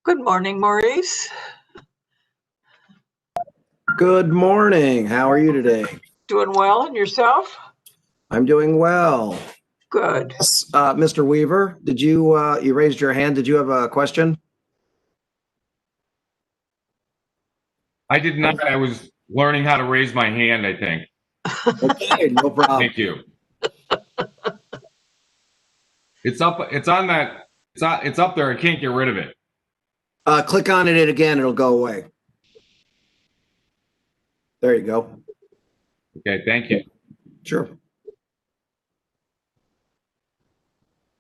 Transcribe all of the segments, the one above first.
Good morning, Maurice. Good morning. How are you today? Doing well, and yourself? I'm doing well. Good. Mr. Weaver, did you raised your hand? Did you have a question? I did not. I was learning how to raise my hand, I think. Okay, no problem. Thank you. It's up. It's on that. It's up there. I can't get rid of it. Click on it again, it'll go away. There you go. Okay. Thank you. Sure.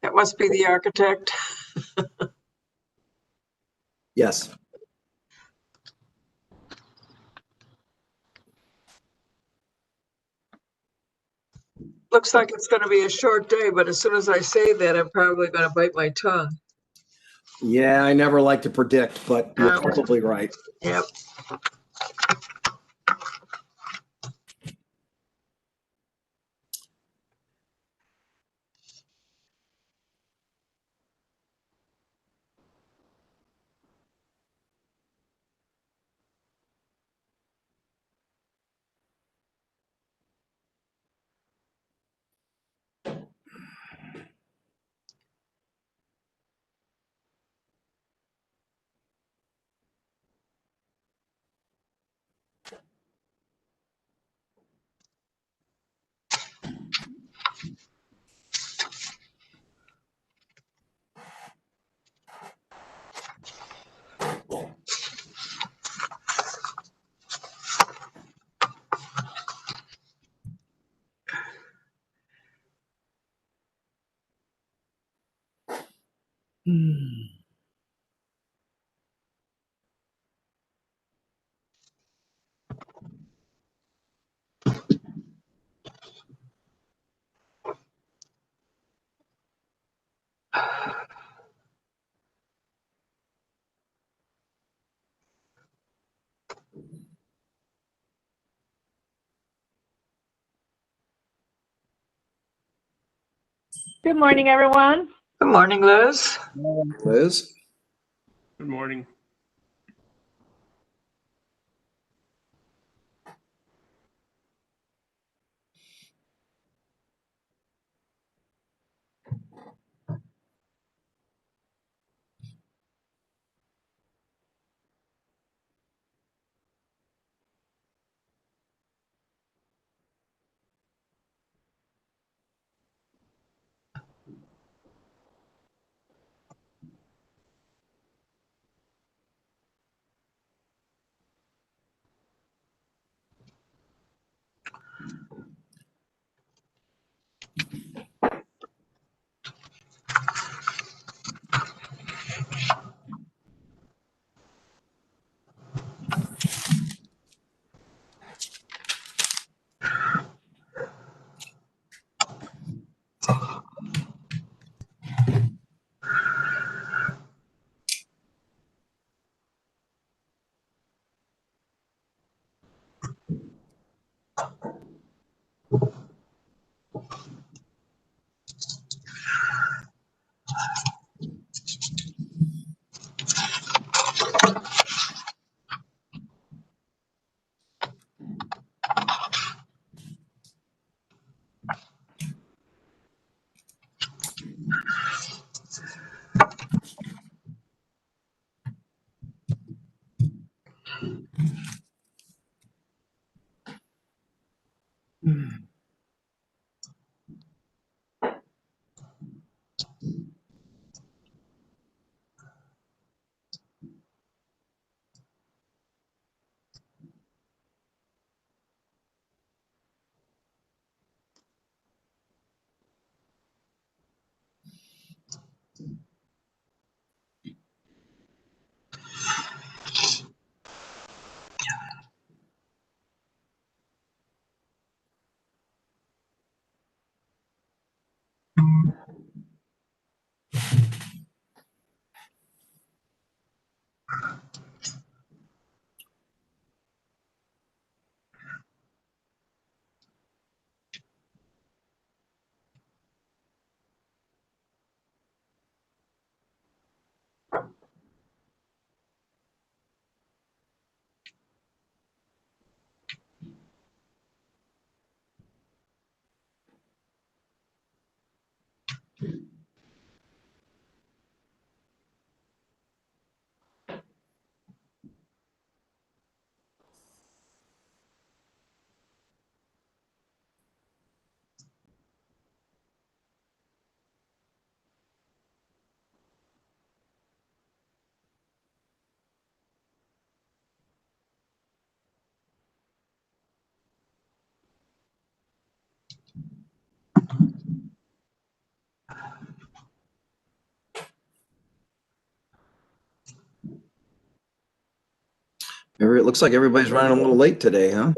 That must be the architect. Yes. Looks like it's going to be a short day, but as soon as I say that, I'm probably going to bite my tongue. Yeah, I never like to predict, but you're probably right. Yep. Good morning, everyone. Good morning, Liz. Liz? Good morning. It looks like everybody's running a little late today, huh?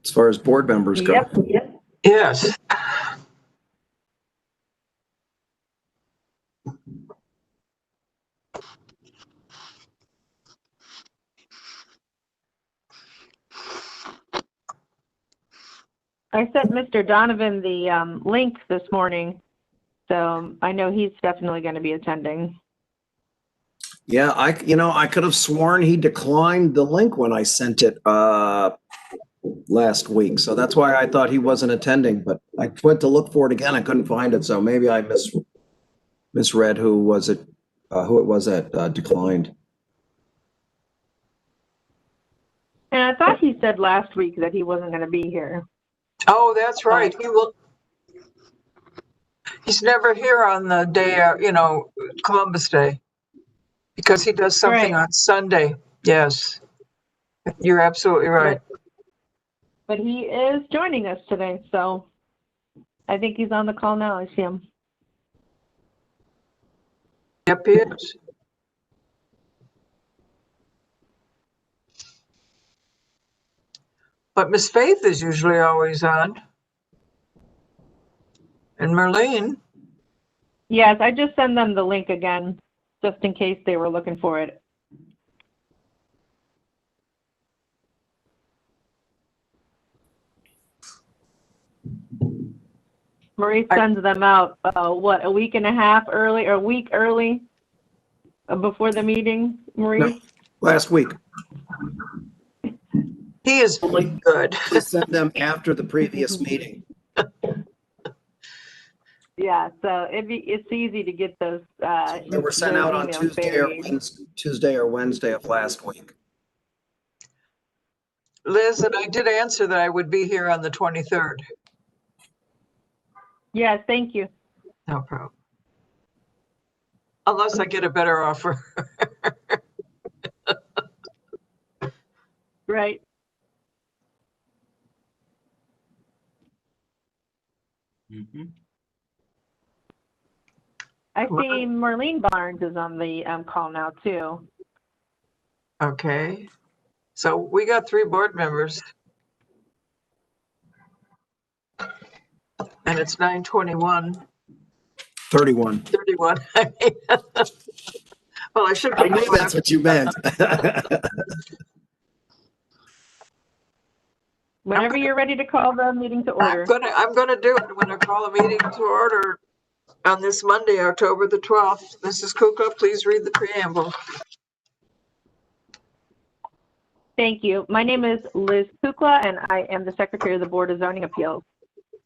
As far as board members go. Yep. Yes. I sent Mr. Donovan the link this morning, so I know he's definitely going to be attending. Yeah, I could have sworn he declined the link when I sent it last week. So that's why I thought he wasn't attending, but I went to look for it again. I couldn't find it. So maybe I misread who it was that declined. And I thought he said last week that he wasn't going to be here. Oh, that's right. He's never here on the day, Columbus Day, because he does something Right. on Sunday. Yes. You're absolutely right. But he is joining us today, so I think he's on the call now. I see him. Yep, he is. But Miss Faith is usually always on. And Merlene. Yes, I just sent them the link again, just in case they were looking for it. Marie sends them out, a week and a half early, or a week early before the meeting, Marie? No. Last week. He is good. I sent them after the previous meeting. Yeah, so it's easy to get those. They were sent out on Tuesday or Wednesday of last week. Liz, and I did answer that I would be here on the 23rd. Yes, thank you. No problem. Unless I get a better offer. Right. I see Marlene Barnes is on the call now too. Okay. So we got 3 board members. And it's 9:21. 31. 31. Well, I should. I knew that's what you meant. Whenever you're ready to call the meeting to order. I'm gonna do it. I'm gonna call a meeting to order on this Monday, October the 12th. Mrs. Kukla, please read the preamble. Thank you. My name is Liz Kukla, and I am the Secretary of the Board of Zoning Appeals.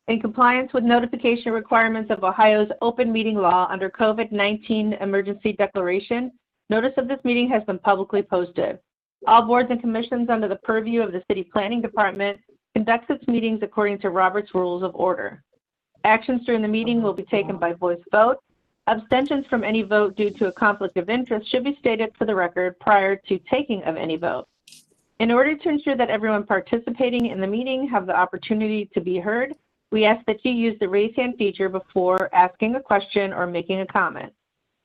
In compliance with notification requirements of Ohio's open meeting law under COVID-19 emergency declaration, notice of this meeting has been publicly posted. All boards and commissions under the purview of the City Planning Department conducts its meetings according to Robert's Rules of Order. Actions during the meeting will be taken by voice vote. Abstentions from any vote due to a conflict of interest should be stated for the record prior to taking of any vote. In order to ensure that everyone participating in the meeting have the opportunity to be heard, we ask that you use the raise hand feature before asking a question or making a comment.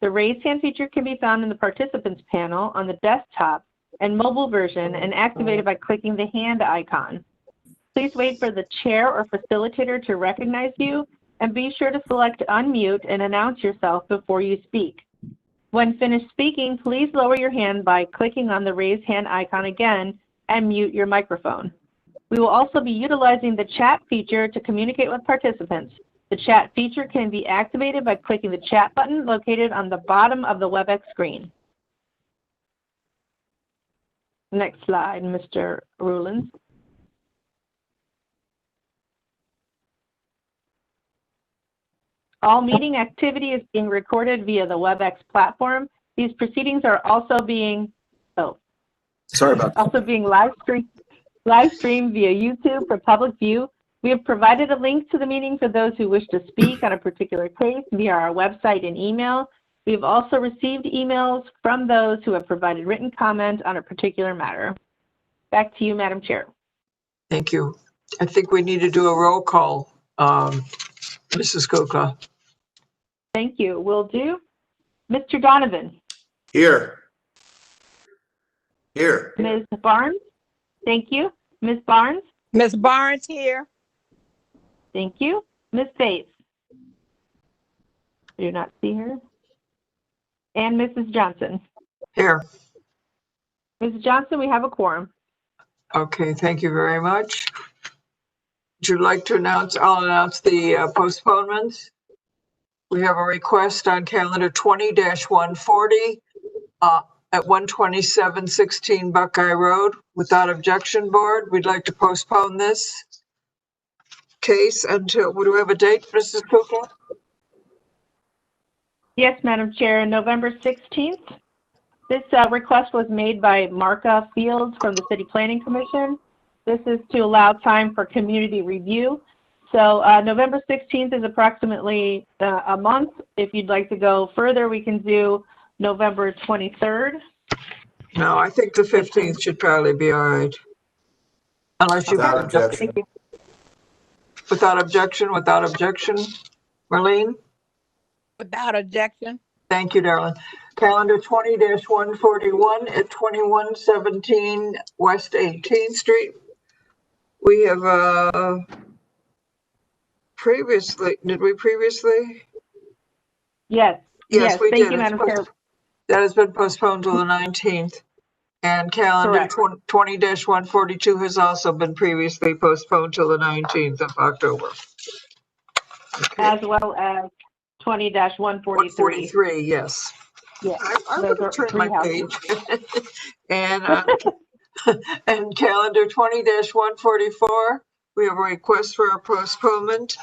The raise hand feature can be found in the participants panel on the desktop and mobile version and activated by clicking the hand icon. Please wait for the chair or facilitator to recognize you, and be sure to select unmute and announce yourself before you speak. When finished speaking, please lower your hand by clicking on the raise hand icon again and mute your microphone. We will also be utilizing the chat feature to communicate with participants. The chat feature can be activated by clicking the chat button located on the bottom of the WebEx screen. Next slide, Mr. Rulins. All meeting activity is being recorded via the WebEx platform. These proceedings are also being, Sorry about that. also being live streamed via YouTube for public view. We have provided a link to the meeting for those who wish to speak on a particular case via our website and email. We have also received emails from those who have provided written comment on a particular matter. Back to you, Madam Chair. Thank you. I think we need to do a roll call, Mrs. Kukla. Thank you. Will do. Mr. Donovan. Here. Here. Ms. Barnes? Thank you. Ms. Barnes? Ms. Barnes here. Thank you. Ms. Bates? Do not see her. And Mrs. Johnson? Here. Mrs. Johnson, we have a quorum. Okay, thank you very much. Would you like to announce, I'll announce the postponements. We have a request on calendar 20-140 at 12716 Buckeye Road. Without objection, board, we'd like to postpone this case until, do we have a date, Mrs. Kukla? Yes, Madam Chair, November 16th. This request was made by Marka Fields from the City Planning Commission. This is to allow time for community review. So November 16th is approximately a month. If you'd like to go further, we can do November 23rd. No, I think the 15th should probably be all right. Unless you. Without objection. Thank you. Without objection, Marlene? Without objection. Thank you, darling. Calendar 20-141 at 2117 West 18th Street. We have previously, did we previously? Yes. Yes, we Thank did. you, It's Madam Chair. That has been postponed till the 19th. And calendar Correct. 20-142 has also been previously postponed till the 19th of October. Okay. As well as 20-143. 143, yes. Yes. I'm Those going are to turn three my houses. page. And and calendar 20-144, we have a request for a postponement.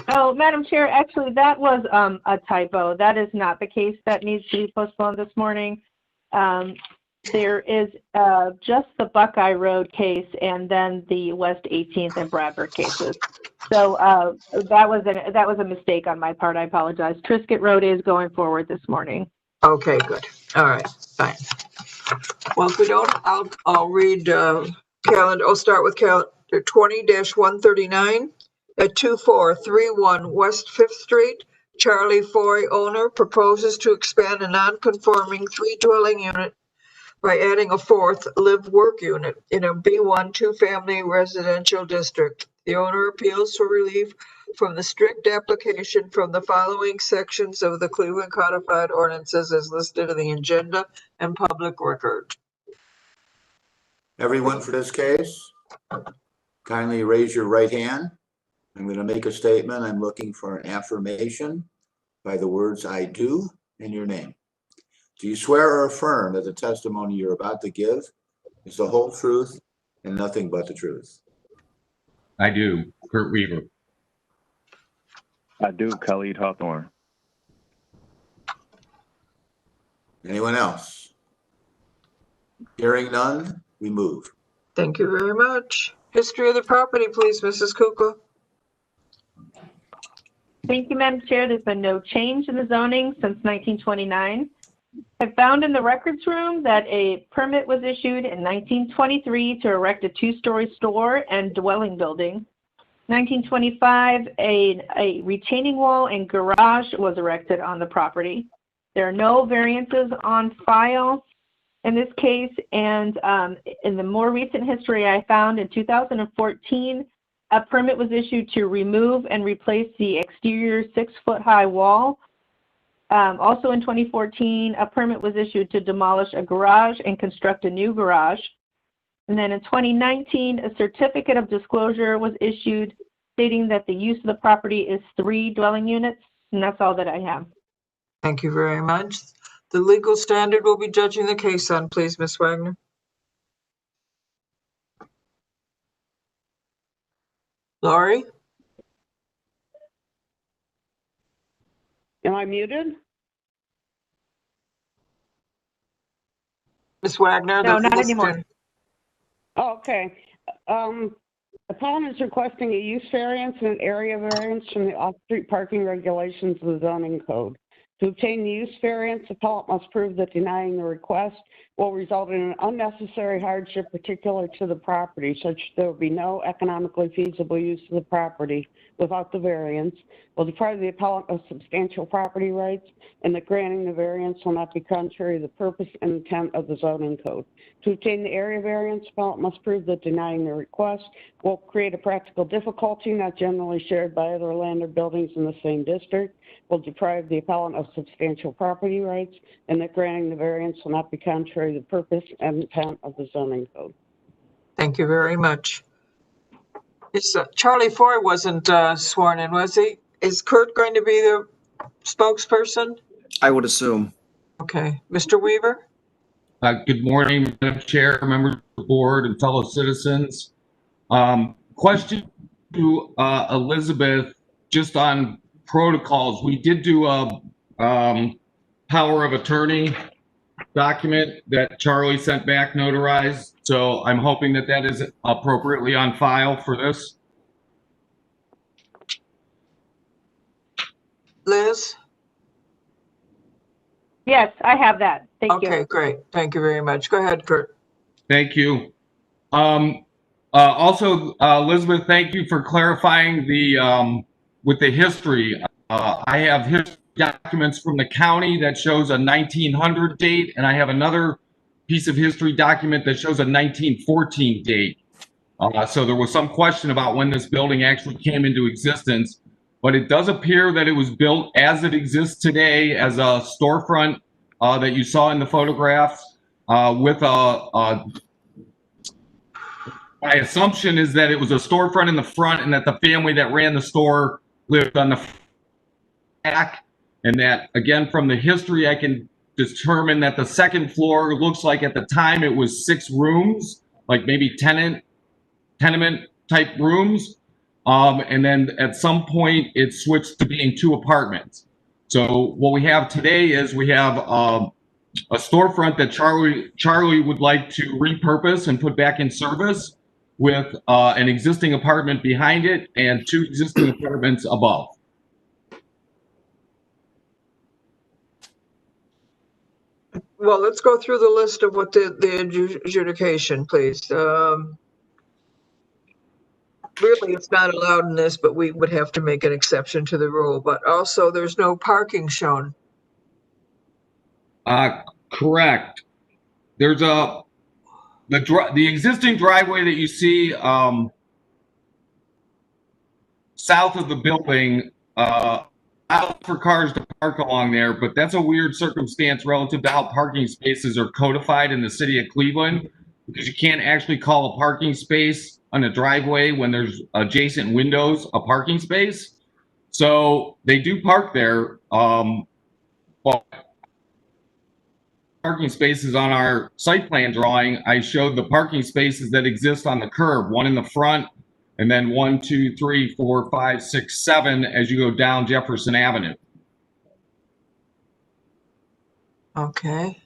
Oh, Madam Chair, actually, that was a typo. That is not the case that needs to be postponed this morning. There is just the Buckeye Road case and then the West 18th and Bradford cases. So that was a mistake on my part. I apologize. Triscuit Road is going forward this morning. Okay, good. All right, fine. Well, if we don't, I'll read calendar. I'll start with calendar 20-139 at 2431 West 5th Street. Charlie Foy, owner, proposes to expand a non-conforming 3-dwelling unit by adding a 4th live-work unit in a B1 two-family residential district. The owner appeals for relief from the strict application from the following sections of the Cleveland Codified Ordinances as listed in the agenda and public record. Everyone for this case, kindly raise your right hand. I'm going to make a statement. I'm looking for an affirmation by the words "I do" in your name. Do you swear or affirm that the testimony you're about to give is the whole truth and nothing but the truth? I do. Kurt Weaver. I do, Khalid Hawthorne. Anyone else? Hearing none, we move. Thank you very much. History of the property, please, Mrs. Kukla. Thank you, Madam Chair. There's been no change in the zoning since 1929. I found in the records room that a permit was issued in 1923 to erect a 2-story store and dwelling building. 1925, a retaining wall and garage was erected on the property. There are no variances on file in this case, and in the more recent history I found in 2014, a permit was issued to remove and replace the exterior 6-foot-high wall. Also in 2014, a permit was issued to demolish a garage and construct a new garage. And then in 2019, a certificate of disclosure was issued stating that the use of the property is 3 dwelling units, and that's all that I have. Thank you very much. The legal standard will be judging the case on, please, Ms. Wagner. Laurie? Am I muted? Ms. Wagner? No, the not legal anymore. stand- Oh, okay. Appellant is requesting a use variance and an area variance from the off-street parking regulations of the zoning code. To obtain the use variance, appellant must prove that denying the request will result in an unnecessary hardship particular to the property, such there will be no economically feasible use of the property without the variance, will deprive the appellant of substantial property rights, and that granting the variance will not be contrary to the purpose and intent of the zoning code. To obtain the area variance, appellant must prove that denying the request will create a practical difficulty not generally shared by other land or buildings in the same district, will deprive the appellant of substantial property rights, and that granting the variance will not be contrary to the purpose and intent of the zoning code. Thank you very much. Charlie Foy wasn't sworn in, was he? Is Kurt going to be the spokesperson? I would assume. Okay, Mr. Weaver? Good morning, Madam Chair, members of the board, and fellow citizens. Question to Elizabeth, just on protocols. We did do a power of attorney document that Charlie sent back notarized, so I'm hoping that that is appropriately on file for this. Liz? Yes, I have that. Thank you. Okay, great. Thank you very much. Go ahead, Kurt. Thank you. Also, Elizabeth, thank you for clarifying the with the history. I have history documents from the county that shows a 1900 date, and I have another piece of history document that shows a 1914 date. So there was some question about when this building actually came into existence, but it does appear that it was built as it exists today as a storefront that you saw in the photographs with my assumption is that it was a storefront in the front and that the family that ran the store lived on the back. And that, again, from the history, I can determine that the second floor looks like at the time it was 6 rooms, like maybe tenement type rooms. And then at some point it switched to being 2 apartments. So what we have today is we have a storefront that Charlie would like to repurpose and put back in service with an existing apartment behind it and 2 existing apartments above. Well, let's go through the list of what the adjudication, please. Really, it's not allowed in this, but we would have to make an exception to the rule. But also, there's no parking shown. Correct. There's the existing driveway that you see south of the building, out for cars to park along there, but that's a weird circumstance relative to how parking spaces are codified in the city of Cleveland, because you can't actually call a parking space on a driveway when there's adjacent windows a parking space. So they do park there, but parking spaces on our site plan drawing, I showed the parking spaces that exist on the curb, 1 in the front, and then 1, 2, 3, 4, 5, 6, 7 as you go down Jefferson Avenue. Okay.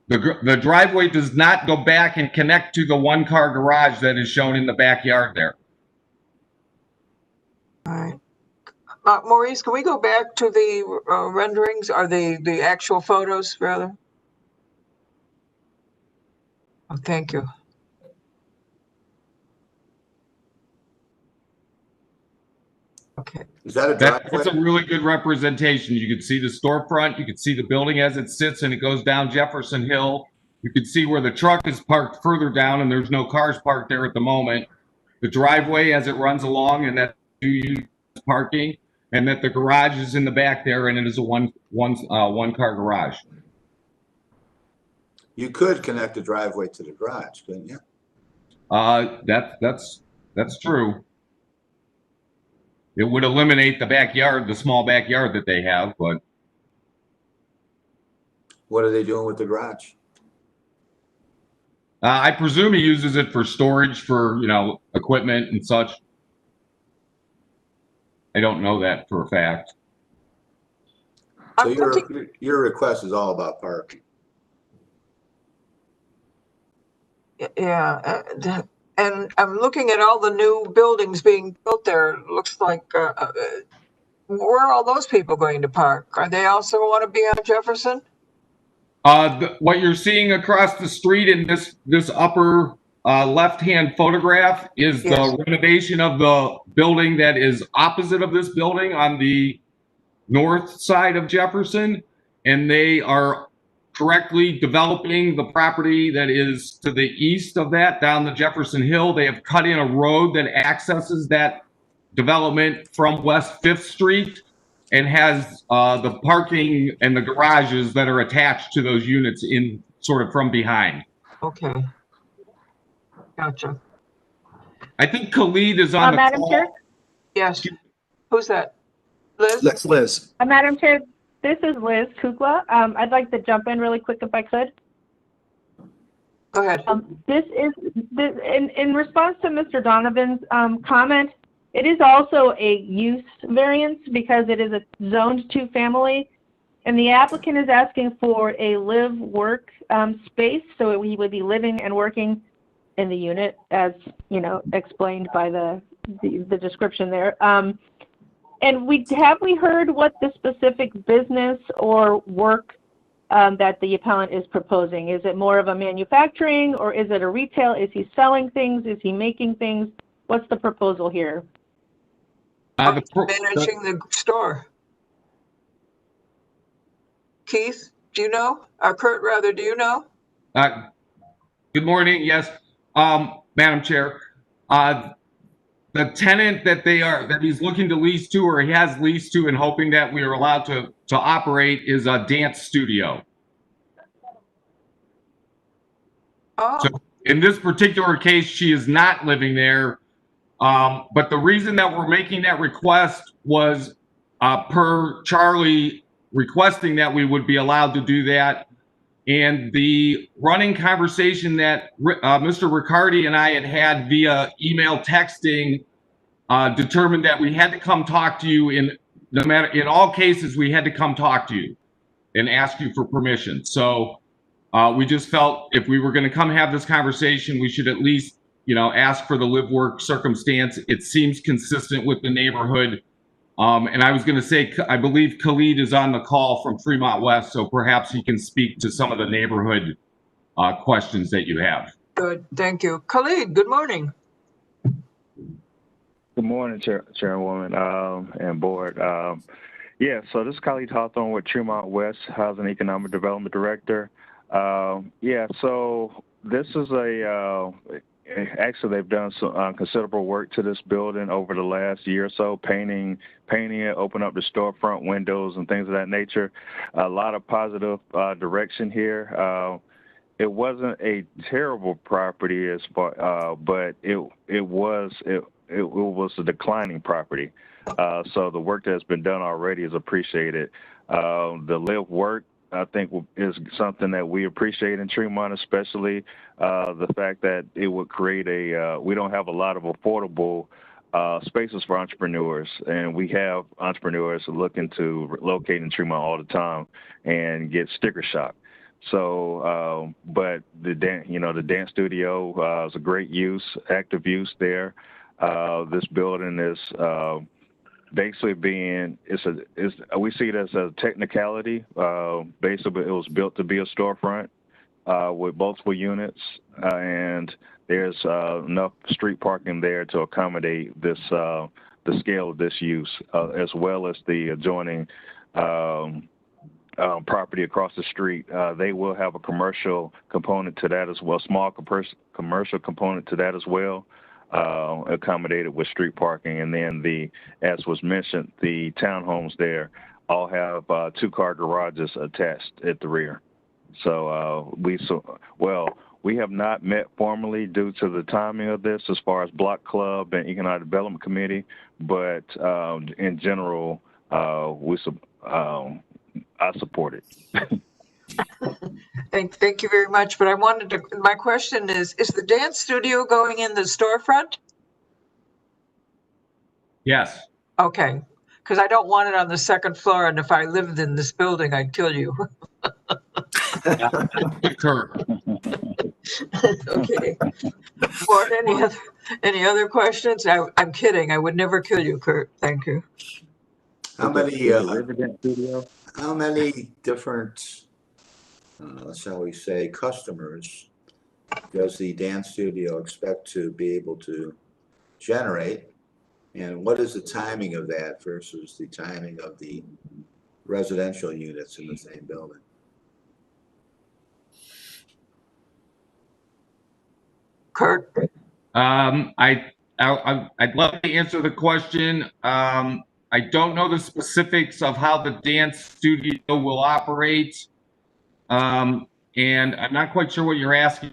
The driveway does not go back and connect to the 1-car garage that is shown in the backyard there. All right. Maurice, can we go back to the renderings or the actual photos rather? Oh, thank you. Okay. Is that a That's a driveway? really good representation. You can see the storefront, you can see the building as it sits and it goes down Jefferson Hill. You can see where the truck is parked further down and there's no cars parked there at the moment. The driveway as it runs along, and that parking, and that the garage is in the back there and it is a one-car garage. You could connect the driveway to the garage, couldn't you? That's true. It would eliminate the backyard, the small backyard that they have, but What are they doing with the garage? I presume he uses it for storage for, equipment and such. I don't know that for a fact. So I'm thinking- your request is all about parking. Yeah, and I'm looking at all the new buildings being built there. It looks like, where are all those people going to park? Are they also want to be on Jefferson? What you're seeing across the street in this upper left-hand photograph is Yes. the renovation of the building that is opposite of this building on the north side of Jefferson, and they are correctly developing the property that is to the east of that down the Jefferson Hill. They have cut in a road that accesses that development from West Fifth Street and has the parking and the garages that are attached to those units in sort of from behind. Okay. Gotcha. I think Khalid is on the Madam call. Chair? Yes. Who's that? Liz? That's Liz. Madam Chair, this is Liz Kukla. I'd like to jump in really quick if I could. Go ahead. This is, in response to Mr. Donovan's comment, it is also a use variance because it is a zoned two-family, and the applicant is asking for a live-work space, so he would be living and working in the unit, as explained by the description there. And have we heard what the specific business or work that the appellant is proposing? Is it more of a manufacturing, or is it a retail? Is he selling things? Is he making things? What's the proposal here? Managing the store. Keith, do you know? Kurt, rather, do you know? Good morning. Yes, Madam Chair. The tenant that he's looking to lease to, or he has leased to, and hoping that we are allowed to operate, is a dance studio. Oh, So in this particular case, she is not living there. But the reason that we're making that request was per Charlie requesting that we would be allowed to do that. And the running conversation that Mr. Riccardi and I had via email texting determined that we had to come talk to you in all cases. We had to come talk to you and ask you for permission. So we just felt if we were going to come have this conversation, we should at least, ask for the live work circumstance. It seems consistent with the neighborhood. And I was going to say, I believe Khalid is on the call from Fremont West, so perhaps he can speak to some of the neighborhood questions that you have. good. Thank you. Khalid, good morning. Good morning, Chairwoman and Board. So this is Khalid Hawthorne with Tremont West, Housing Economic Development Director. So this is actually they've done some considerable work to this building over the last year or so, painting it, open up the storefront windows and things of that nature. A lot of positive direction here. It wasn't a terrible property as far, but it was a declining property. So the work that's been done already is appreciated. The live work, I think, is something that we appreciate in Tremont, especially the fact that it would create we don't have a lot of affordable spaces for entrepreneurs, and we have entrepreneurs looking to locate in Tremont all the time and get sticker shock. So, but the dance studio is a great use, active use there. This building is basically we see it as a technicality. Basically, it was built to be a storefront with multiple units, and there's enough street parking there to accommodate this the scale of this use, as well as the adjoining property across the street. They will have a commercial component to that as well, small commercial component to that as well. Accommodated with street parking, and then as was mentioned, the townhomes there all have 2-car garages attached at the rear. So we have not met formally due to the timing of this as far as Block Club and Economic Development Committee, but in general, I support it. Thank you very much. But my question is the dance studio going in the storefront? Yes. Okay, because I don't want it on the second floor, and if I lived in this building, I'd kill you. Kurt. Okay. Or any other questions? I'm kidding. I would never kill you, Kurt. Thank you. How many different shall we say, customers does the dance studio expect to be able to generate? And what is the timing of that versus the timing of the residential units in the same building? Kurt? I'd love to answer the question. I don't know the specifics of how the dance studio will operate. And I'm not quite sure what you're asking.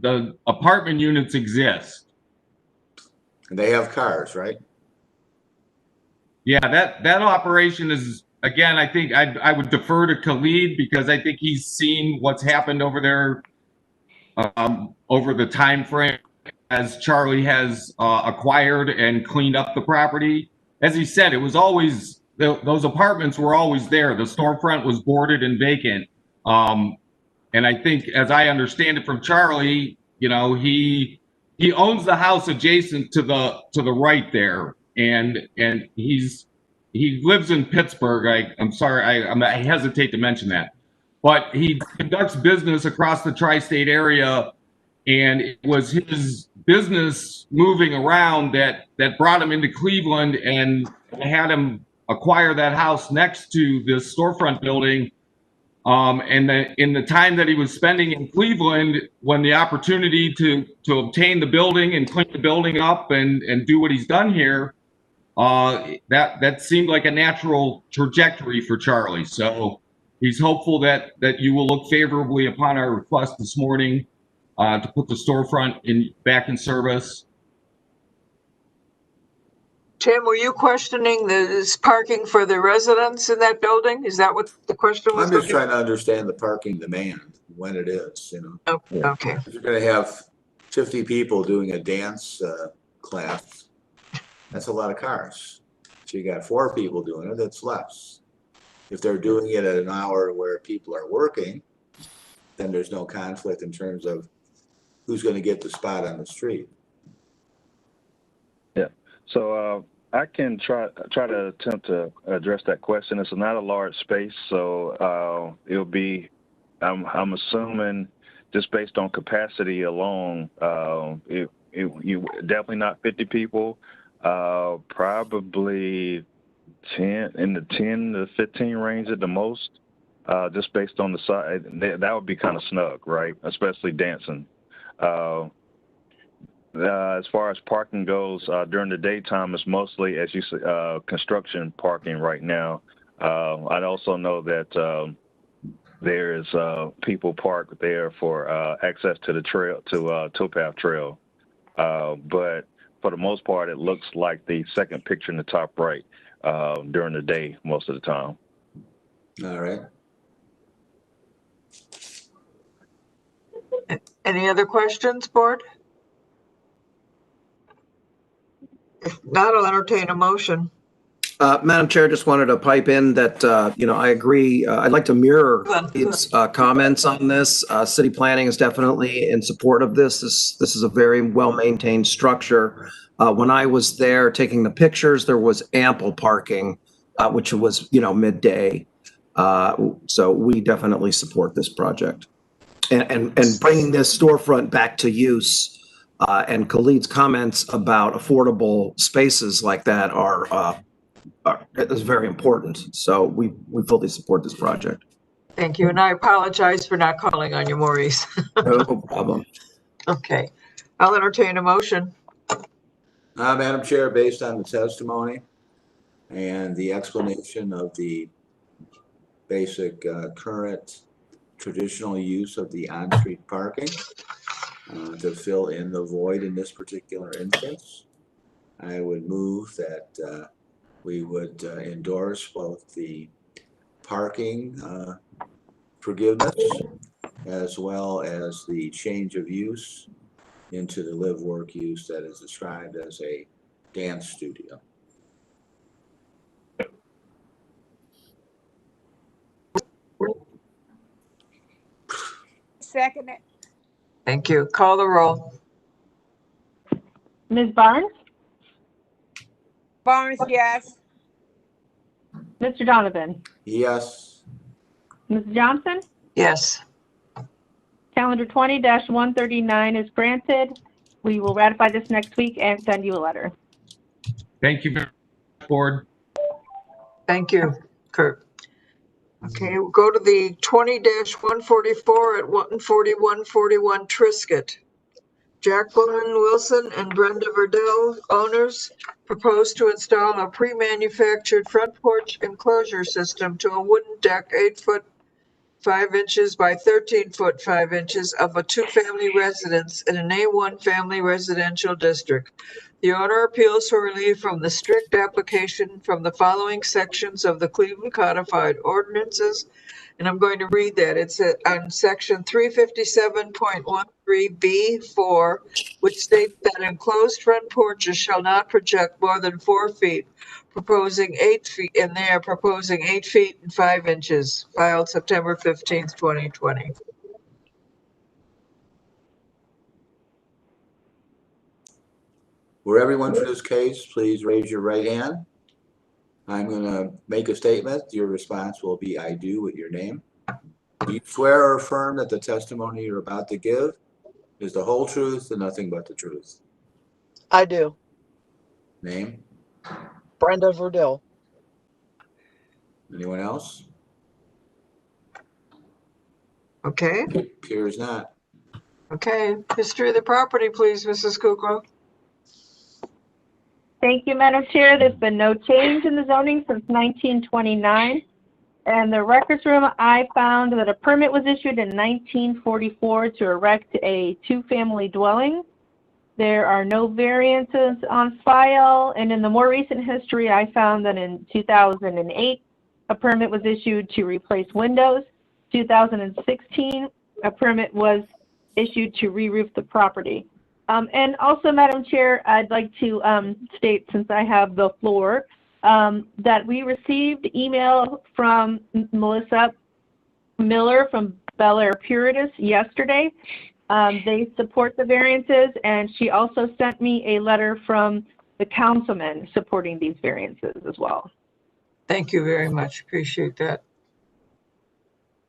The apartment units exist. And they have cars, right? Yeah, that operation is, again, I think I would defer to Khalid because I think he's seen what's happened over there over the time frame as Charlie has acquired and cleaned up the property. As he said, it was always, those apartments were always there. The storefront was boarded and vacant. And I think, as I understand it from Charlie, you know, he owns the house adjacent to the right there, and he lives in Pittsburgh. I'm sorry, I hesitate to mention that, but he conducts business across the tri-state area, and it was his business moving around that brought him into Cleveland and had him acquire that house next to this storefront building. And in the time that he was spending in Cleveland, when the opportunity to obtain the building and clean the building up and do what he's done here, that seemed like a natural trajectory for Charlie. So he's hopeful that you will look favorably upon our request this morning to put the storefront back in service. Tim, were you questioning this parking for the residents in that building? Is that what the question was? I'm just trying to understand the parking demand, when it is, you know. Oh, okay. If you're gonna have 50 people doing a dance class, that's a lot of cars. So you got 4 people doing it, that's less. If they're doing it at an hour where people are working, then there's no conflict in terms of who's gonna get the spot on the street. Yeah. So I can try to attempt to address that question. It's not a large space, so it'll be. I'm assuming just based on capacity alone, you definitely not 50 people. Probably 10 in the 10 to 15 range at the most. Just based on the size, that would be kind of snug, right? Especially dancing. As far as parking goes, during the daytime, it's mostly, as you say, construction parking right now. I'd also know that there's people parked there for access to the trail, to Towpath Trail. But for the most part, it looks like the second picture in the top right during the day most of the time. All right. Any other questions, board? If not, I'll entertain a motion. Madam Chair, just wanted to pipe in that, I agree. I'd like to mirror its comments on this. City planning is definitely in support of this. This is a very well-maintained structure. When I was there taking the pictures, there was ample parking, which was, midday. So we definitely support this project. And bringing this storefront back to use, and Khalid's comments about affordable spaces like that is very important. So we fully support this project. Thank you. And I apologize for not calling on you, Maurice. No problem. Okay. I'll entertain a motion. Madam Chair, based on the testimony and the explanation of the basic current traditional use of the on-street parking to fill in the void in this particular instance, I would move that we would endorse both the parking forgiveness as well as the change of use into the live work use that is described as a dance studio. Second it. Thank you. Call the roll. Ms. Barnes? Barnes, yes. Mr. Donovan? Yes. Ms. Johnson? Yes. Calendar 20-139 is granted. We will ratify this next week and send you a letter. Thank you, very much, board. Thank you, Kurt. Okay, we'll go to the 20-144 at 14141 Triscuit. Jacqueline Wilson and Brenda Verdell, owners, propose to install a pre-manufactured front porch enclosure system to a wooden deck 8 foot 5 inches by 13 foot 5 inches of a two-family residence in an A1 family residential district. The owner appeals for relief from the strict application from the following sections of the Cleveland Codified Ordinances. And I'm going to read that. It's on section 357.13B4, which states that enclosed front porches shall not project more than 4 feet, proposing 8 feet, and they are proposing 8 feet and 5 inches, filed September 15th, 2020. Were everyone for this case, please raise your right hand. I'm going to make a statement. Your response will be I do with your name. Do you swear or affirm that the testimony you're about to give is the whole truth and nothing but the truth? I do. Name? Brenda Verdell. Anyone else? Okay, Appears not. okay. History of the property, please, Mrs. Kukla. Thank you, Madam Chair. There's been no change in the zoning since 1929. And the records room, I found that a permit was issued in 1944 to erect a two-family dwelling. There are no variances on file. And in the more recent history, I found that in 2008, a permit was issued to replace windows. 2016, a permit was issued to re-roof the property. And also, Madam Chair, I'd like to state, since I have the floor, that we received email from Melissa Miller from Bel Air Puritas yesterday. They support the variances, and she also sent me a letter from the councilman supporting these variances as well. Thank you very much. Appreciate that.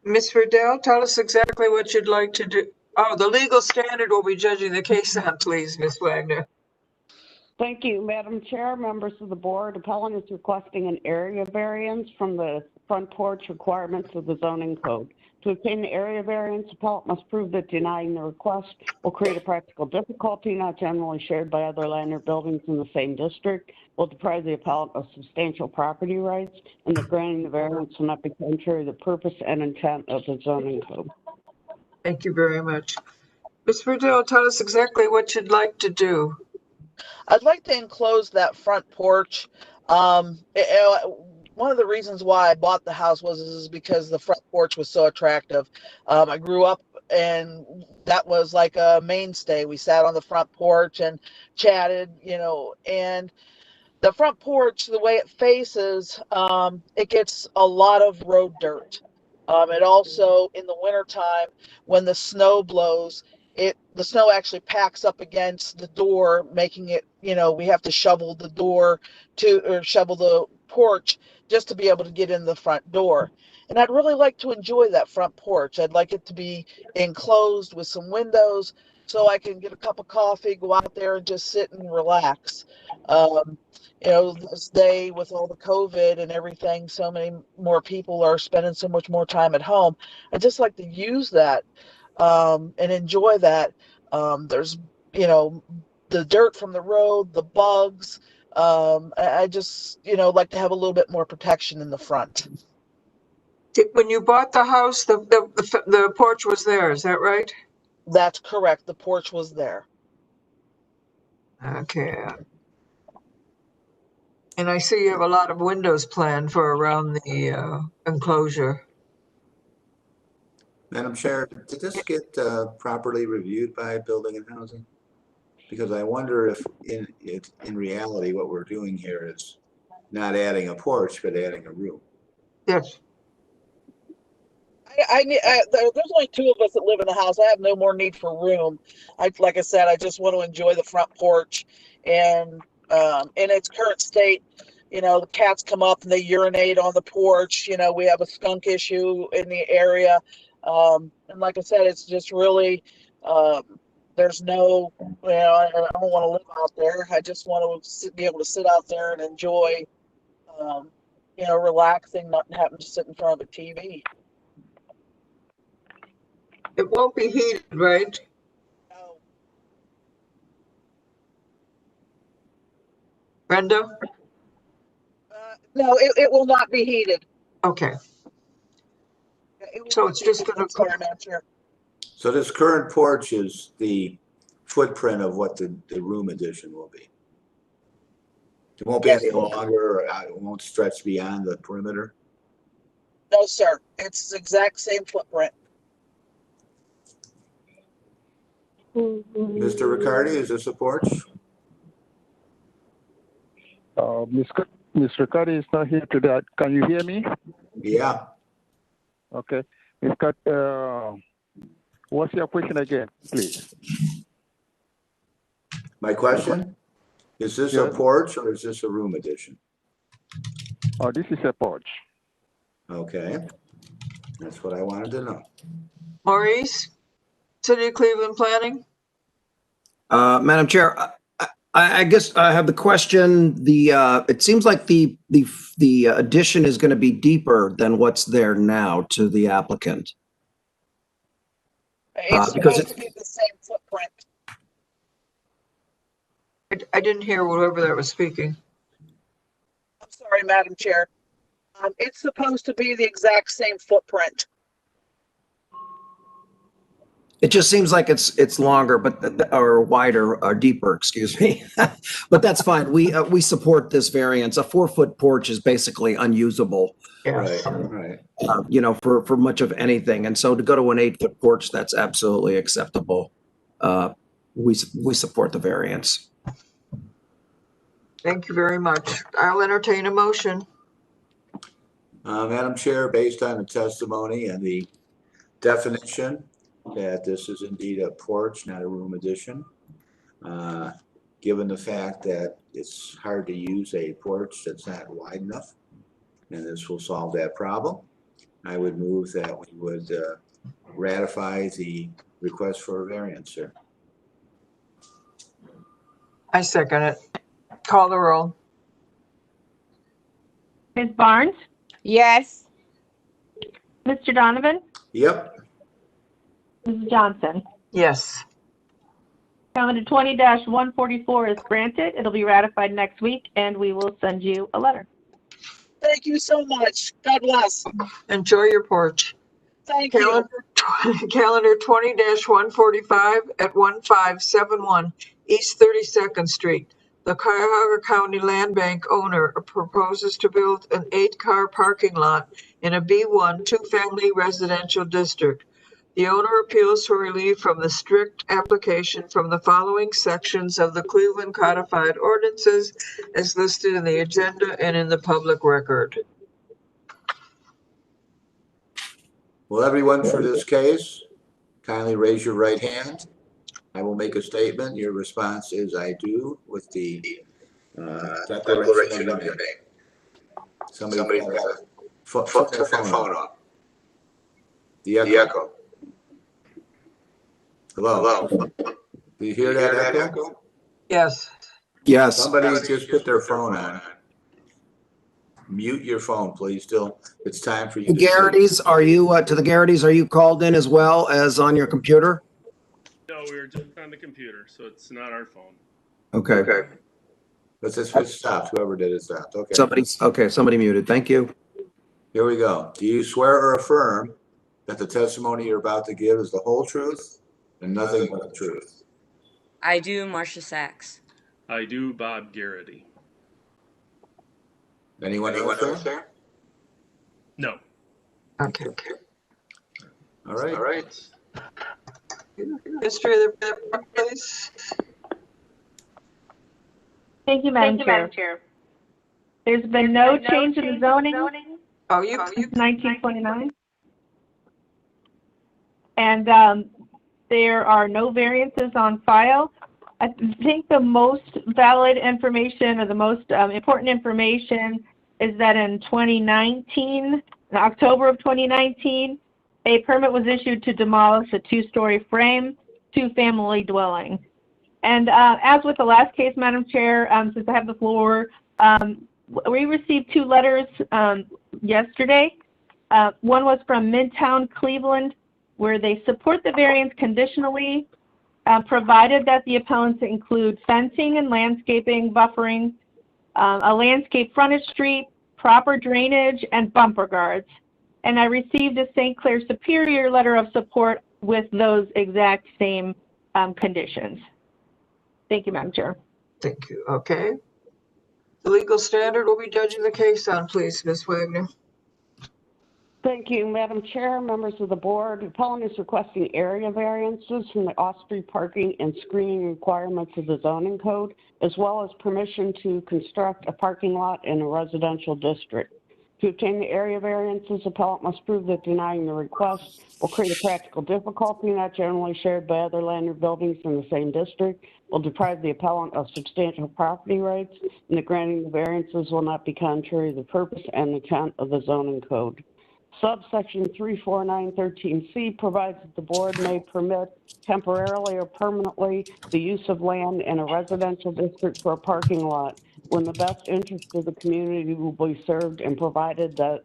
Ms. Verdell, tell us exactly what you'd like to do. Oh, the legal standard will be judging the case on, please, Ms. Wagner. Thank you, Madam Chair, members of the board. Appellant is requesting an area variance from the front porch requirements of the zoning code. To obtain the area variance, appellant must prove that denying the request will create a practical difficulty not generally shared by other land or buildings in the same district, will deprive the appellant of substantial property rights, and that granting the variance will not be contrary to the purpose and intent of the zoning code. Thank you very much. Ms. Verdell, tell us exactly what you'd like to do. I'd like to enclose that front porch. One of the reasons why I bought the house is because the front porch was so attractive. I grew up and that was like a mainstay. We sat on the front porch and chatted, and the front porch, the way it faces, it gets a lot of road dirt. It also, in the wintertime, when the snow blows, the snow actually packs up against the door, making it, we have to shovel the door or shovel the porch just to be able to get in the front door. And I'd really like to enjoy that front porch. I'd like it to be enclosed with some windows so I can get a cup of coffee, go out there and just sit and relax. This day with all the COVID and everything, so many more people are spending so much more time at home. I'd just like to use that and enjoy that. There's, the dirt from the road, the bugs. I just, like to have a little bit more protection in the front. When you bought the house, the porch was there, is that right? That's correct. The porch was there. Okay. And I see you have a lot of windows planned for around the enclosure. Madam Chair, did this get properly reviewed by Building and Housing? Because I wonder if in reality, what we're doing here is not adding a porch, but adding a room. Yes. There's only two of us that live in the house. I have no more need for room. Like I said, I just want to enjoy the front porch, and in its current state, the cats come up and they urinate on the porch. We have a skunk issue in the area. And like I said, it's just really, there's no, I don't want to live out there. I just want to be able to sit out there and enjoy, relaxing, not having to sit in front of a TV. It won't be heated, right? No. Brenda? No, it will not be heated. Okay, It will so not it's be just heated. gonna, Sorry, Madam Chair. So this current porch is the footprint of what the room addition will be. It won't be any longer, or it won't stretch beyond the perimeter? No, sir. It's the exact same footprint. Mr. Riccardi, is this a porch? Ms. Riccardi is not here today. Can you hear me? Yeah. Okay. Ms. What's your question again, please? My question? Is this a porch or is this a room addition? Oh, this is a porch. Okay. That's what I wanted to know. Maurice? City of Cleveland Planning? Madam Chair, I guess I have the question, it seems like the addition is going to be deeper than what's there now to the applicant. It's because supposed to be the same footprint. I didn't hear whoever that was speaking. I'm sorry, Madam Chair. It's supposed to be the exact same footprint. It just seems like it's longer, or wider, or deeper, excuse me. But that's fine. We support this variance. A 4-foot porch is basically unusable. Yes. Right. For much of anything. And so to go to an 8-foot porch, that's absolutely acceptable. We support the variance. Thank you very much. I'll entertain a motion. Madam Chair, based on the testimony and the definition that this is indeed a porch, not a room addition, given the fact that it's hard to use a porch that's not wide enough, and this will solve that problem, I would move that we would ratify the request for a variance, sir. I second it. Call the roll. Ms. Barnes? Yes. Mr. Donovan? Yep. Mrs. Johnson? Yes. Calendar 20-144 is granted. It'll be ratified next week, and we will send you a letter. Thank you so much. God bless. Enjoy your porch. Thank you. Calendar 20-145 at 1571 East 32nd Street. The Cuyahoga County Land Bank owner proposes to build an 8-car parking lot in a B1 two-family residential district. The owner appeals for relief from the strict application from the following sections of the Cleveland Codified Ordinances as listed in the agenda and in the public record. Will everyone for this case kindly raise your right hand? I will make a statement. Your response is I do with the declaration of your name. Somebody's got to put their phone on. The echo. Hello? Do you hear that echo? Yes. Yes. Somebody just put their phone on. Mute your phone, please. It's time for you to speak. Garrity's, are you called in as well as on your computer? No, we were just on the computer, so it's not our phone. Okay. Let's stop. Whoever did it stopped. Okay. Somebody muted. Thank you. Here we go. Do you swear or affirm that the testimony you're about to give is the whole truth and nothing but the truth? I do, Marcia Sachs. I do, Bob Garrity. Anyone else there? No. Okay. All right. History of the place. Thank you, Madam Chair. There's been no change in the zoning Oh, you. since 1929. And there are no variances on file. I think the most valid information or the most important information is that in 2019, in October of 2019, A permit was issued to demolish a two-story frame, two-family dwelling. And as with the last case, Madam Chair, since I have the floor, we received two letters yesterday. One was from Midtown Cleveland, where they support the variance conditionally, provided that the appellants include fencing and landscaping, buffering, a landscape frontage street, proper drainage, and bumper guards. And I received a St. Clair Superior letter of support with those exact same conditions. Thank you, Madam Chair. Thank you. Okay. The legal standard will be judging the case on, please, Ms. Wagner. Thank you, Madam Chair, members of the board. Appellant is requesting area variances from the off-street parking and screening requirements of the zoning code, as well as permission to construct a parking lot in a residential district. To obtain the area variances, appellant must prove that denying the request will create a practical difficulty not generally shared by other land or buildings in the same district, will deprive the appellant of substantial property rights, and that granting the variances will not be contrary to the purpose and intent of the zoning code. Subsection 34913C provides that the board may permit temporarily or permanently the use of land in a residential district for a parking lot when the best interest of the community will be served, and provided that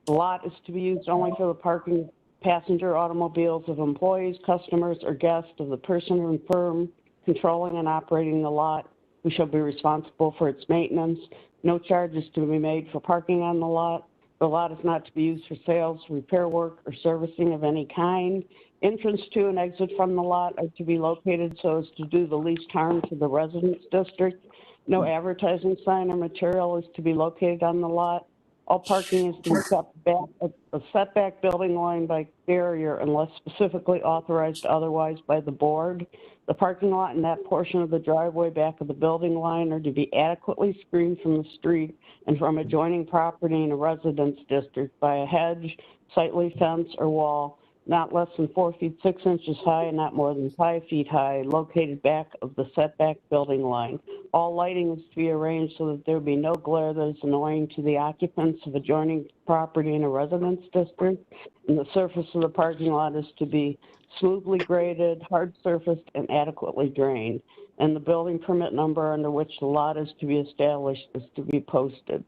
the lot is to be used only for the parking of passenger automobiles of employees, customers, or guests of the person or firm controlling and operating the lot, who shall be responsible for its maintenance. No charge is to be made for parking on the lot. The lot is not to be used for sales, repair work, or servicing of any kind. Entrance to and exit from the lot are to be located so as to do the least harm to the residence district. No advertising sign or material is to be located on the lot. All parking is to be kept back at a setback building line by barrier unless specifically authorized otherwise by the board. The parking lot and that portion of the driveway back of the building line are to be adequately screened from the street and from adjoining property in a residence district by a hedge, sightly fence, or wall, not less than 4 feet 6 inches high and not more than 5 feet high, located back of the setback building line. All lighting is to be arranged so that there be no glare that is annoying to the occupants of adjoining property in a residence district, and the surface of the parking lot is to be smoothly graded, hard surfaced, and adequately drained. And the building permit number under which the lot is to be established is to be posted.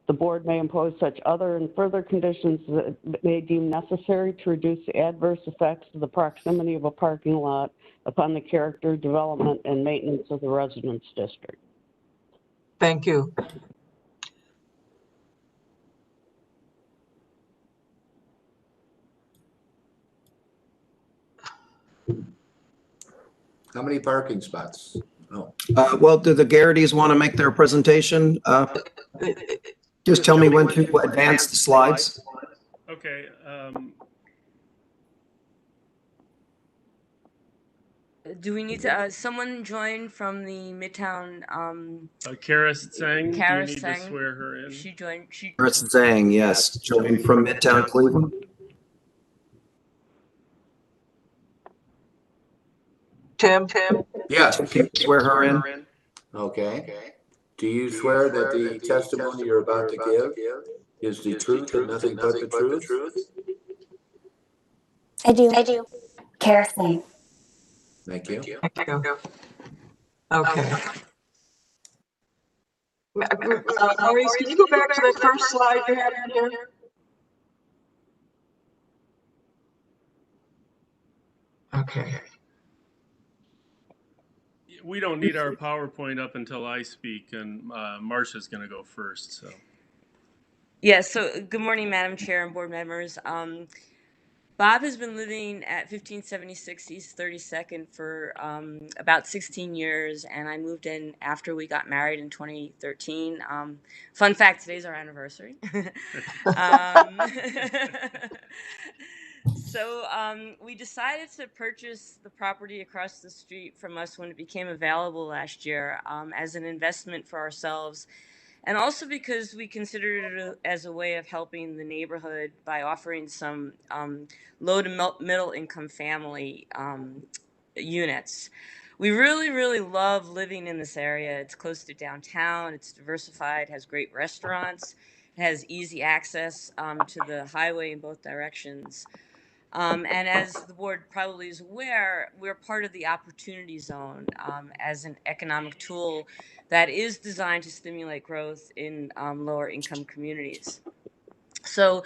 The board may impose such other and further conditions that it may deem necessary to reduce the adverse effects of the proximity of a parking lot upon the character, development, and maintenance of the residence district. Thank you. How many parking spots? Oh, Well, do the Garrity's want to make their presentation? Just tell me when to advance the slides. Okay, Do we need to, someone join from the Midtown, Kara Tseng, Kara do we need Tseng? to swear her in? She joined, she, Chris Zhang, yes, joining from Midtown Cleveland. Tim? yes, Can you swear her in? okay. Do you swear that the testimony you're about to give is the truth and nothing but the truth? I do. Kara Tseng. Thank you. Thank you. Okay. Maurice, can you go back to that first slide you had in here? Okay. We don't need our PowerPoint up until I speak, and Marcia's going to go first. So. yeah, so good morning, Madam Chair and board members. Bob has been living at 1576 East 32nd for about 16 years, and I moved in after we got married in 2013. Fun fact, today's our anniversary. So we decided to purchase the property across the street from us when it became available last year as an investment for ourselves. And also because we considered it as a way of helping the neighborhood by offering some low to middle income family units. We really, really love living in this area. It's close to downtown, it's diversified, has great restaurants, it has easy access to the highway in both directions. And as the board probably is aware, we're part of the Opportunity Zone as an economic tool that is designed to stimulate growth in lower income communities. So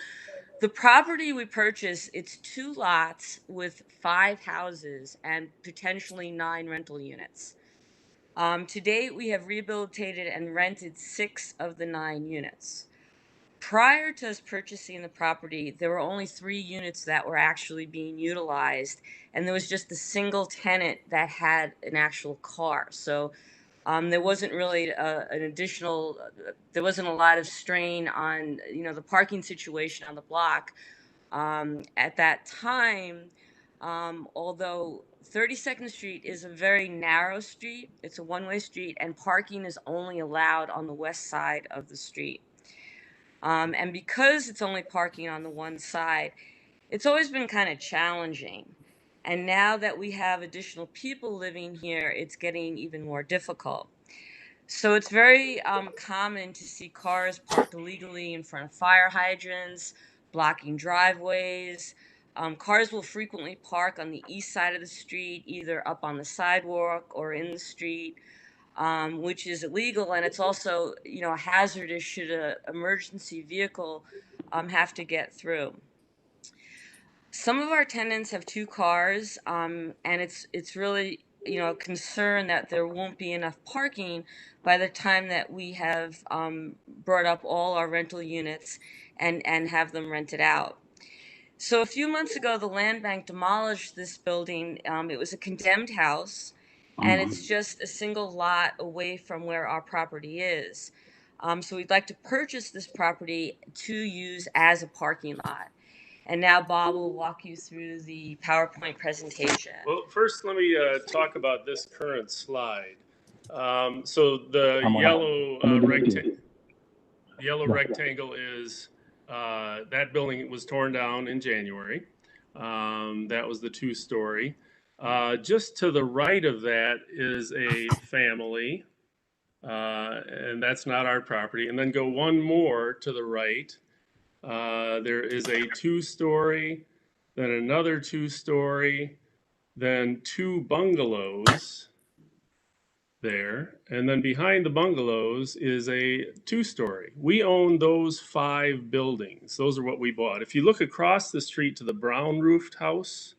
the property we purchased, it's 2 lots with 5 houses and potentially 9 rental units. To date, we have rehabilitated and rented 6 of the 9 units. Prior to us purchasing the property, there were only 3 units that were actually being utilized, and there was just a single tenant that had an actual car. So there wasn't really an additional, there wasn't a lot of strain on, the parking situation on the block. At that time, although 32nd Street is a very narrow street, it's a one-way street, and parking is only allowed on the west side of the street. And because it's only parking on the one side, it's always been kind of challenging. And now that we have additional people living here, it's getting even more difficult. So it's very common to see cars parked illegally in front of fire hydrants, blocking driveways. Cars will frequently park on the east side of the street, either up on the sidewalk or in the street. Which is illegal, and it's also, hazardous should an emergency vehicle have to get through. Some of our tenants have 2 cars, and it's really, a concern that there won't be enough parking by the time that we have brought up all our rental units and have them rented out. So a few months ago, the land bank demolished this building. It was a condemned house, and it's just a single lot away from where our property is. So we'd like to purchase this property to use as a parking lot. And now Bob will walk you through the PowerPoint presentation. Well, first, let me talk about this current slide. So the yellow rectangle is that building was torn down in January. That was the 2-story. Just to the right of that is a family, and that's not our property. And then go one more to the right. There is a 2-story, then another 2-story, then 2 bungalows there. And then behind the bungalows is a 2-story. We own those 5 buildings. Those are what we bought. If you look across the street to the brown roofed house,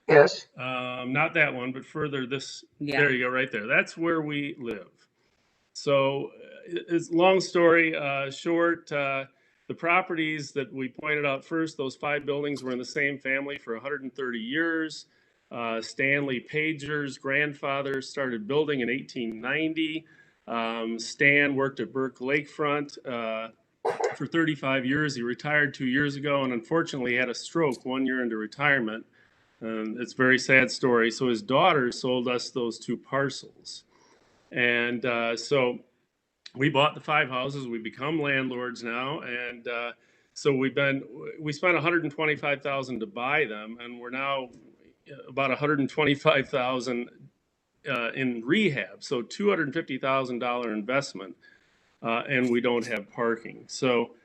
Yes. not that one, but further this, Yeah. There you go, right there. That's where we live. So it's long story short, the properties that we pointed out first, those 5 buildings were in the same family for 130 years. Stanley Pager's grandfather started building in 1890. Stan worked at Burke Lakefront for 35 years. He retired 2 years ago and unfortunately had a stroke 1 year into retirement. It's a very sad story. So his daughter sold us those 2 parcels. And so we bought the 5 houses. We become landlords now. And so we spent $125,000 to buy them. And we're now about $125,000 in rehab. So $250,000 investment. And we don't have parking. So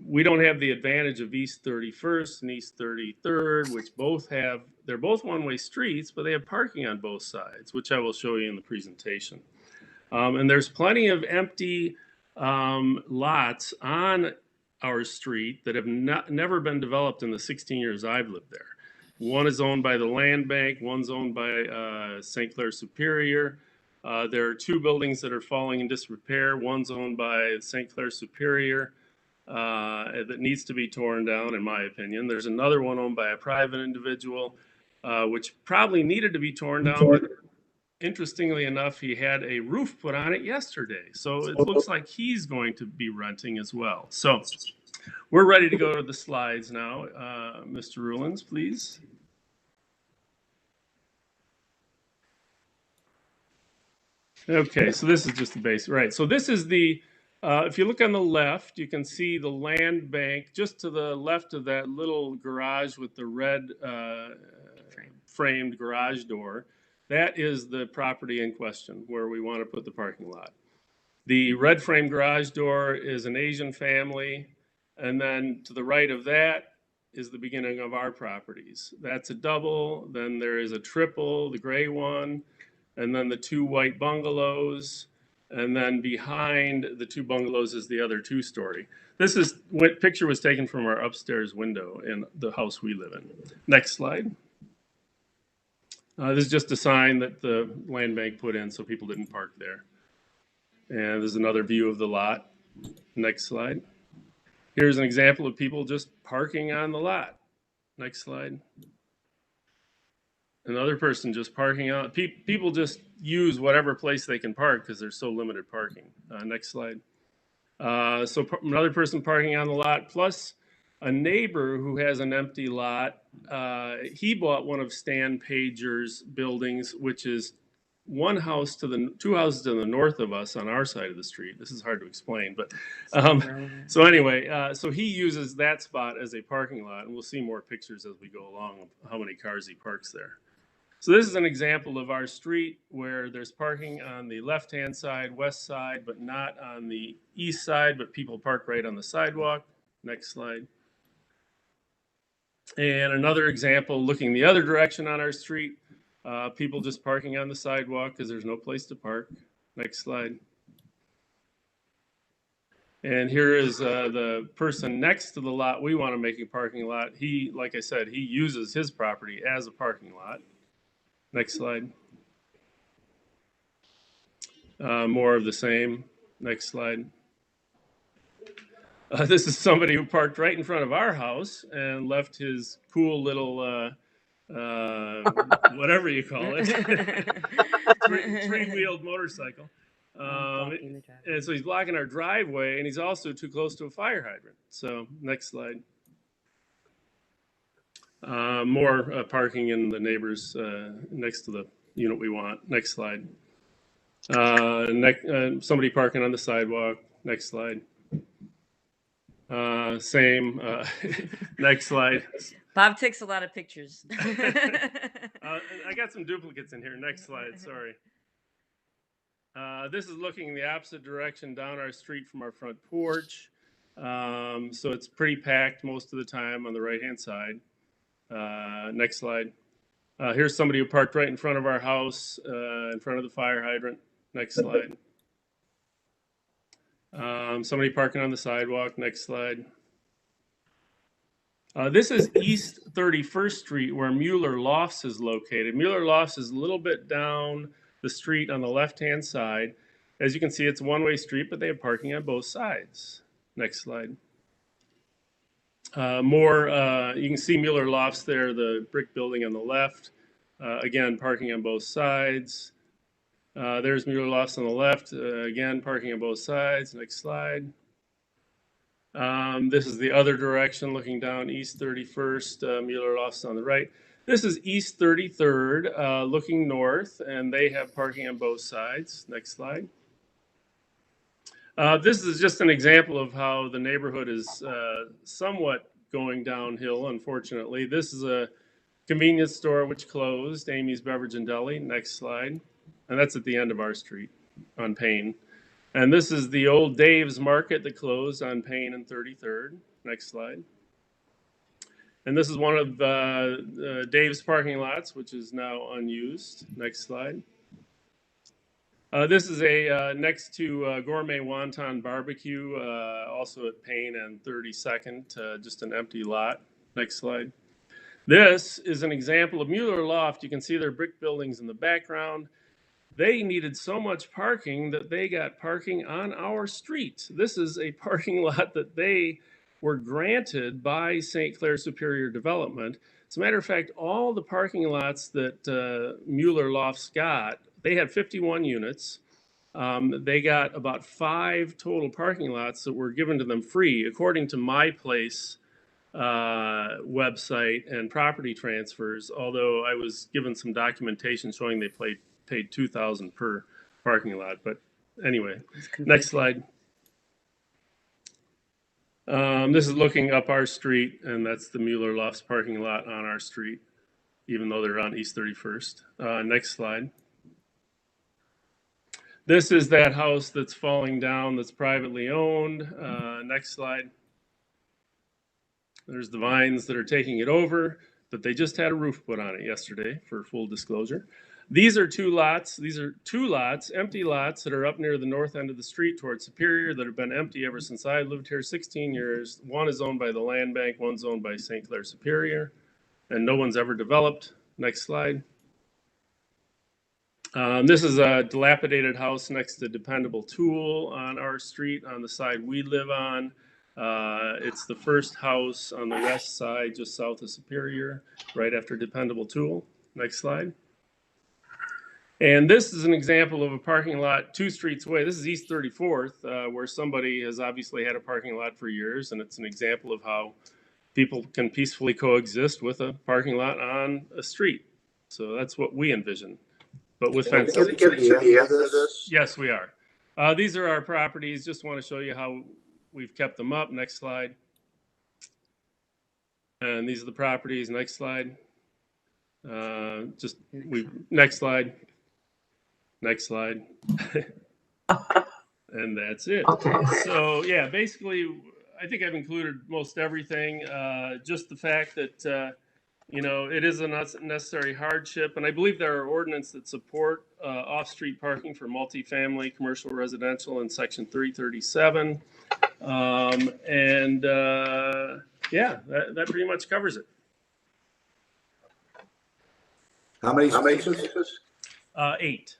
we don't have the advantage of East 31st and East 33rd, which they're both one-way streets, but they have parking on both sides, which I will show you in the presentation. And there's plenty of empty lots on our street that have never been developed in the 16 years I've lived there. One is owned by the land bank, one's owned by St. Clair Superior. There are 2 buildings that are falling in disrepair. One's owned by St. Clair Superior that needs to be torn down, in my opinion. There's another one owned by a private individual, which probably needed to be torn down. But interestingly enough, he had a roof put on it yesterday. So it looks like he's going to be renting as well. So we're ready to go to the slides now. Mr. Rulins, please. Okay, so this is just the base, right? So this is the, if you look on the left, you can see the land bank just to the left of that little garage with the red framed garage door. That is the property in question where we want to put the parking lot. The red frame garage door is an Asian family. And then to the right of that is the beginning of our properties. That's a double, then there is a triple, the gray one, and then the 2 white bungalows, and then behind the 2 bungalows is the other 2-story. This is what picture was taken from our upstairs window in the house we live in. Next slide. This is just a sign that the land bank put in so people didn't park there. And there's another view of the lot. Next slide. Here's an example of people just parking on the lot. Next slide. Another person just parking out. People just use whatever place they can park because there's so limited parking. Next slide. Another person parking on the lot, plus a neighbor who has an empty lot. He bought one of Stan Pager's buildings, which is 2 houses to the north of us on our side of the street. This is hard to explain, but so anyway, so he uses that spot as a parking lot, and we'll see more pictures as we go along of how many cars he parks there. So this is an example of our street where there's parking on the left-hand side, west side, but not on the east side, but people park right on the sidewalk. Next slide. And another example looking the other direction on our street, people just parking on the sidewalk because there's no place to park. Next slide. And here is the person next to the lot we want to make a parking lot. He, like I said, he uses his property as a parking lot. Next slide. More of the same. Next slide. This is somebody who parked right in front of our house and left his cool little, whatever you call it, three-wheeled motorcycle. And so he's blocking our driveway, and he's also too close to a fire hydrant. So next slide. More parking in the neighbors next to the unit we want. Next slide. Somebody parking on the sidewalk. Next slide. Same. Next slide. Bob takes a lot of pictures. I got some duplicates in here. Next slide. Sorry. This is looking in the opposite direction down our street from our front porch. So it's pretty packed most of the time on the right-hand side. Next slide. Here's somebody who parked right in front of our house, in front of the fire hydrant. Next slide. Somebody parking on the sidewalk. Next slide. This is East 31st Street where Mueller Lofts is located. Mueller Lofts is a little bit down the street on the left-hand side. As you can see, it's a one-way street, but they have parking on both sides. Next slide. You can see Mueller Lofts there, the brick building on the left. Again, parking on both sides. There's Mueller Lofts on the left. Again, parking on both sides. Next slide. This is the other direction, looking down East 31st, Mueller Lofts on the right. This is East 33rd, looking north, and they have parking on both sides. Next slide. This is just an example of how the neighborhood is somewhat going downhill, unfortunately. This is a convenience store which closed, Amy's Beverage and Deli. Next slide. And that's at the end of our street on Payne. And this is the old Dave's Market that closed on Payne and 33rd. Next slide. And this is one of Dave's parking lots, which is now unused. Next slide. This is next to Gourmet Wonton Barbecue, also at Payne and 32nd, just an empty lot. Next slide. This is an example of Mueller Loft. You can see their brick buildings in the background. They needed so much parking that they got parking on our street. This is a parking lot that they were granted by St. Clair Superior Development. As a matter of fact, all the parking lots that Mueller Lofts got, they had 51 units. They got about 5 total parking lots that were given to them free, according to My Place website and property transfers, although I was given some documentation showing they paid $2,000 per parking lot. But anyway, next slide. This is looking up our street, and that's the Mueller Lofts parking lot on our street, even though they're on East 31st. Next slide. This is that house that's falling down that's privately owned. Next slide. There's the vines that are taking it over, but they just had a roof put on it yesterday, for full disclosure. These are two lots. These are two lots, empty lots that are up near the north end of the street towards Superior that have been empty ever since I lived here 16 years. One is owned by the land bank, one's owned by St. Clair Superior, and no one's ever developed. Next slide. This is a dilapidated house next to Dependable Tool on our street on the side we live on. It's the first house on the west side, just south of Superior, right after Dependable Tool. Next slide. And this is an example of a parking lot 2 streets away. This is East 34th, where somebody has obviously had a parking lot for years, and it's an example of how people can peacefully coexist with a parking lot on a street. So that's what we envision, but with fences. Yes, we are. These are our properties. Just want to show you how we've kept them up. Next slide. And these are the properties. Next slide. Next slide. Next slide. And that's it. Okay. So yeah, basically, I think I've included most everything. Just the fact that, you know, it is a necessary hardship. And I believe there are ordinances that support off-street parking for multifamily, commercial, residential in section 337. Yeah, that pretty much covers it. How many spaces? 8.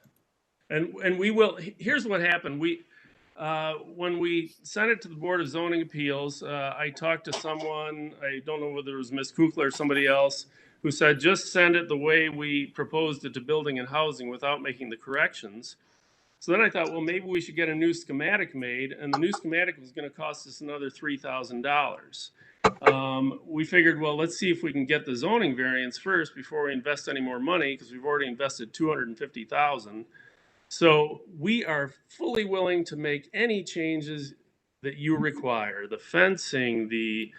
And we will, here's what happened. When we sent it to the Board of Zoning Appeals, I talked to someone, I don't know whether it was Ms. Kukla or somebody else, who said, just send it the way we proposed it to Building and Housing without making the corrections. So then I thought, well, maybe we should get a new schematic made, and the new schematic was going to cost us another $3,000. We figured, well, let's see if we can get the zoning variance first before we invest any more money, because we've already invested $250,000. So we are fully willing to make any changes that you require. The fencing, the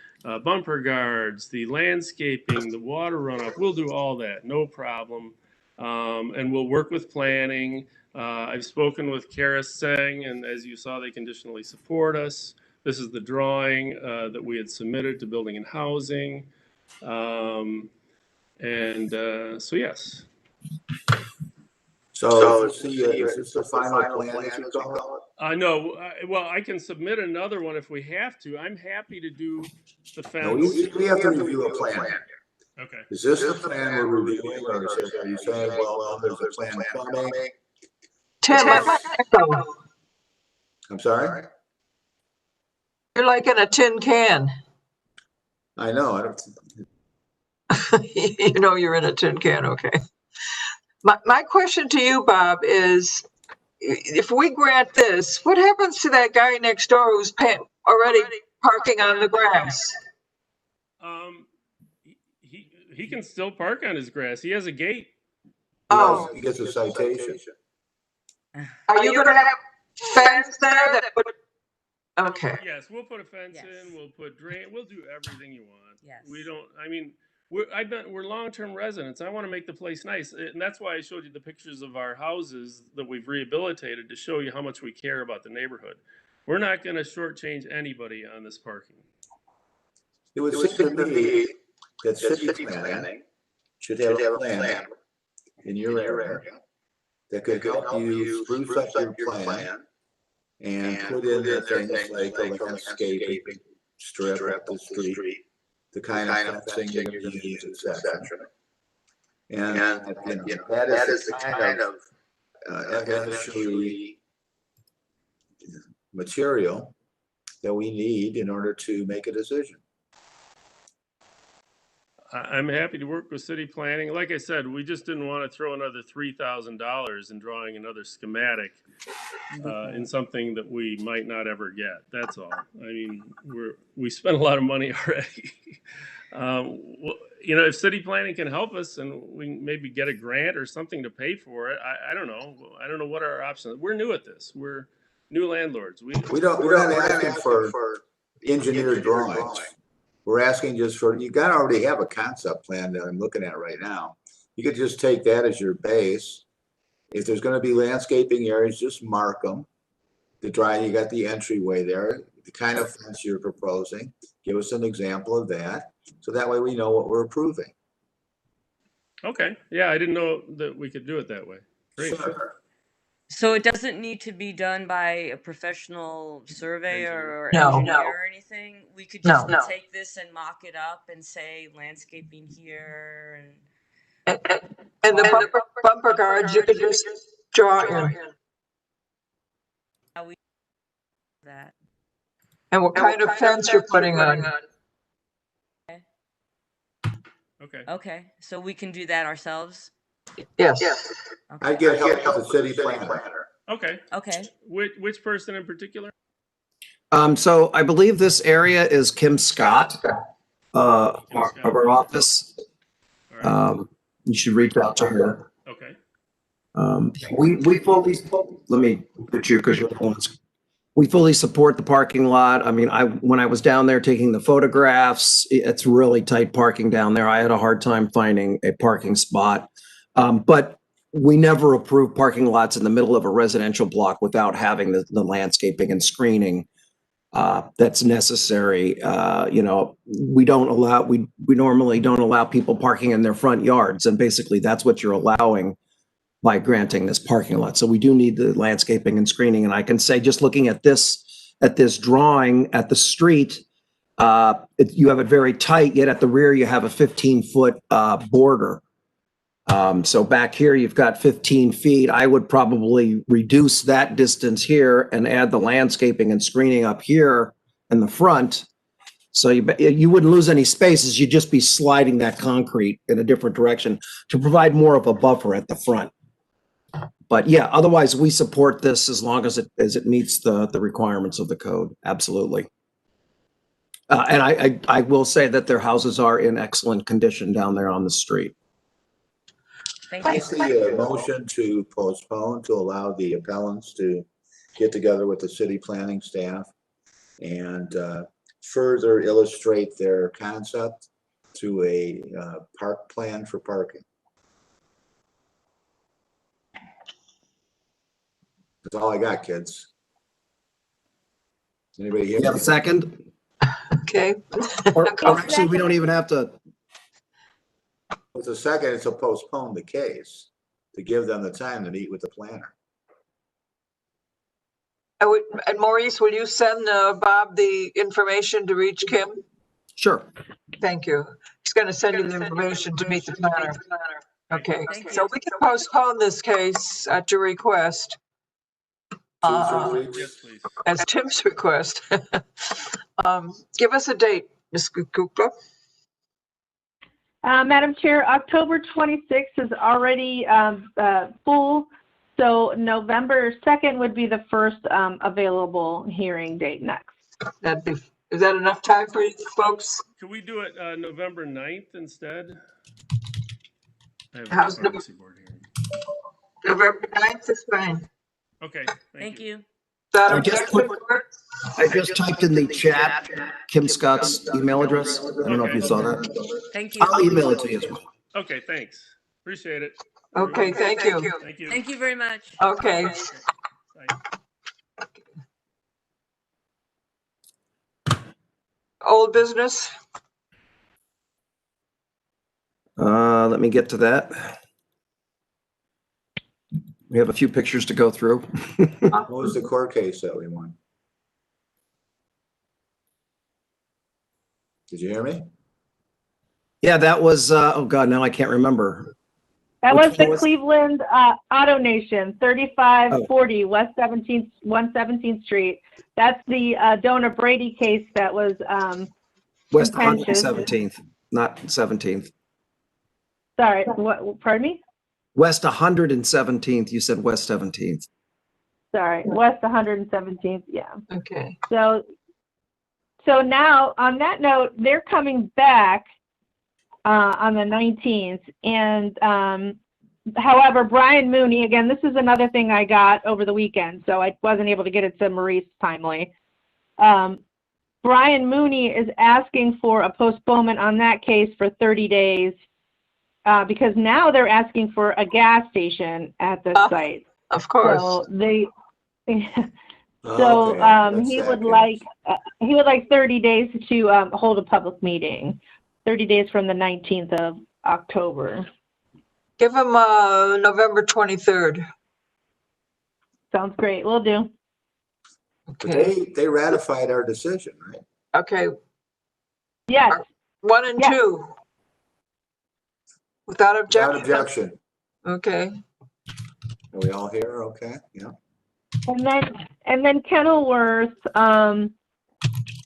bumper guards, the landscaping, the water runoff, we'll do all that, no problem. And we'll work with planning. I've spoken with Karis Singh, and as you saw, they conditionally support us. This is the drawing that we had submitted to Building and Housing. So yes. So is this the final plan, as you call it? No, well, I can submit another one if we have to. I'm happy to do the fence. No, we have to review a plan. Okay. Is this the plan we're reviewing, or are you saying, well, there's a plan coming? Tim, I'm sorry? you're like in a tin can. I know. I don't. You know you're in a tin can, okay. My question to you, Bob, is if we grant this, what happens to that guy next door who's already parking on the grass? He can still park on his grass. He has a gate. Oh, He gets a citation. are you gonna have fence there that would? Okay. Yes, we'll put a fence in. We'll put drain. We'll do everything you want. Yes. We don't. I mean, we're long-term residents. I want to make the place nice, and that's why I showed you the pictures of our houses that we've rehabilitated to show you how much we care about the neighborhood. We're not going to shortchange anybody on this parking. It would seem to me that city planning should have a plan in your area that could help you spruce up your plan and put in the things like the landscaping strip up the street, the kind of fencing that you need, etc. And that is the kind of evidentiary material that we need in order to make a decision. I'm happy to work with city planning. Like I said, we just didn't want to throw another $3,000 in drawing another schematic in something that we might not ever get. That's all. I mean, we spent a lot of money already. You know, if city planning can help us and we maybe get a grant or something to pay for it, I don't know. I don't know what our options are. We're new at this. We're new landlords. We're not asking for engineered drawings. We're asking just for, you got to already have a concept plan that I'm looking at right now. You could just take that as your base. If there's going to be landscaping areas, just mark them. You got the entryway there, the kind of fence you're proposing. Give us an example of that, so that way we know what we're approving. Okay, yeah, I didn't know that we could do it that way. Great. Sure. So it doesn't need to be done by a professional surveyor or No. engineer or anything? We could No. just take this and mock it up and say landscaping here and And the bumper guards, you could just draw in. how we that. And what kind of fence you're putting on. Okay. Okay, so we can do that ourselves? Yes. Okay. I get help with the city planner. Okay. Okay. Which person in particular? So I believe this area is Kim Scott, of our office. All right. You should reach out to her. Okay. We fully, let me put you, because you're the ones. We fully support the parking lot. I mean, when I was down there taking the photographs, it's really tight parking down there. I had a hard time finding a parking spot. But we never approve parking lots in the middle of a residential block without having the landscaping and screening that's necessary. You know, we normally don't allow people parking in their front yards, and basically that's what you're allowing by granting this parking lot. So we do need the landscaping and screening. And I can say, just looking at this drawing at the street, you have it very tight, yet at the rear you have a 15-foot border. So back here you've got 15 feet. I would probably reduce that distance here and add the landscaping and screening up here in the front. So you wouldn't lose any spaces. You'd just be sliding that concrete in a different direction to provide more of a buffer at the front. But yeah, otherwise we support this as long as it meets the requirements of the code. Absolutely. And I will say that their houses are in excellent condition down there on the street. Thank I you. see a motion to postpone to allow the appellants to get together with the city planning staff and further illustrate their concept to a park plan for parking. That's all I got, kids. Anybody here? You have a second? Okay. Or actually, we don't even have to. With a second, it's to postpone the case to give them the time to meet with the planner. And Maurice, will you send Bob the information to reach Kim? Sure. Thank you. He's going to send you the information to meet the planner. Okay, Thank so you. we can postpone this case at your request. 2 or 3 weeks? Yes, please. As Tim's request. Give us a date, Ms. Kukla. Madam Chair, October 26th is already full, so November 2nd would be the first available hearing date next. Is that enough time for you folks? Could we do it November 9th instead? I have How's a policy board hearing. November 9th is fine. Okay, Thank you. I just typed in the chat Kim Scott's email address. I don't know if you saw that. Thank you. I'll email it to you as well. Okay, thanks. Appreciate it. Okay, thank you. Thank you. Thank you very much. Okay. Bye. Old business? Let me get to that. We have a few pictures to go through. What was the court case that we won? Did you hear me? Yeah, that was, oh God, now I can't remember. That Which was the one was- Cleveland Auto Nation, 3540 West 117th Street. That's the Donna Brady case that was West contentious. 117th, not 17th. Sorry, what, pardon me? West 117th, you said West 17th. Sorry, West 117th, yeah. Okay. So now, on that note, they're coming back on the 19th. And however, Brian Mooney, again, this is another thing I got over the weekend, so I wasn't able to get it to Maurice timely. Brian Mooney is asking for a postponement on that case for 30 days because now they're asking for a gas station at the site. Of course. So Oh, So, okay, that's he would that, like 30 days to, hold a public meeting, 30 days from the 19th of October. Give them, November 23rd. Sounds great. Will do. But Okay, they ratified our decision, right? okay, Yes, 1 and Yeah. 2. Without Without objection? objection. Okay, Are we all here? Okay, yeah. and then Kenilworth,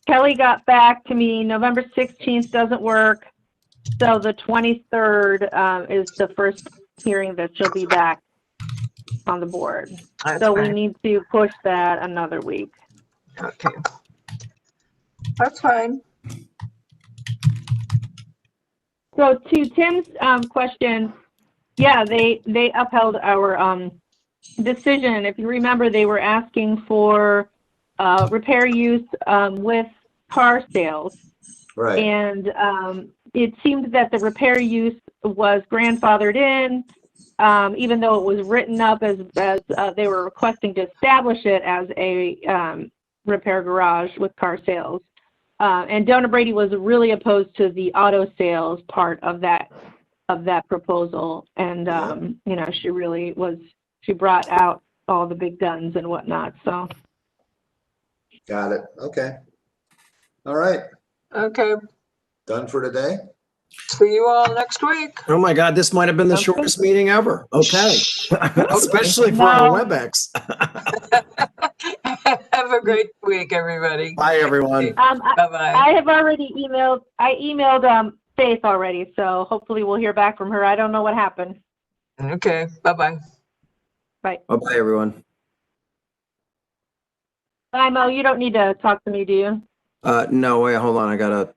Kelly got back to me, November 16th doesn't work. So the 23rd, is the first hearing that she'll be back on the board. that's So we fine. need to push that another week. Okay. That's fine. So to Tim's question, yeah, they upheld our decision. If you remember, they were asking for repair use with car sales. Right, And it seemed that the repair use was grandfathered in, even though it was written up as they were requesting to establish it as a repair garage with car sales. And Donna Brady was really opposed to the auto sales part of that proposal. And you know, she brought out all the big guns and whatnot. So got it. Okay. All right, Okay, done for today? see you all next week. Oh my God, this might have been the Okay. shortest meeting ever. Okay. Especially for our WebEx. Have a great week, everybody. Bye, everyone. Bye-bye. I emailed Faith already, so hopefully we'll hear back from her. I don't know what happened. Okay, bye-bye. Bye. Bye-bye, everyone. Bye, Mo. You don't need to talk to me, do you? No, wait, hold on. I gotta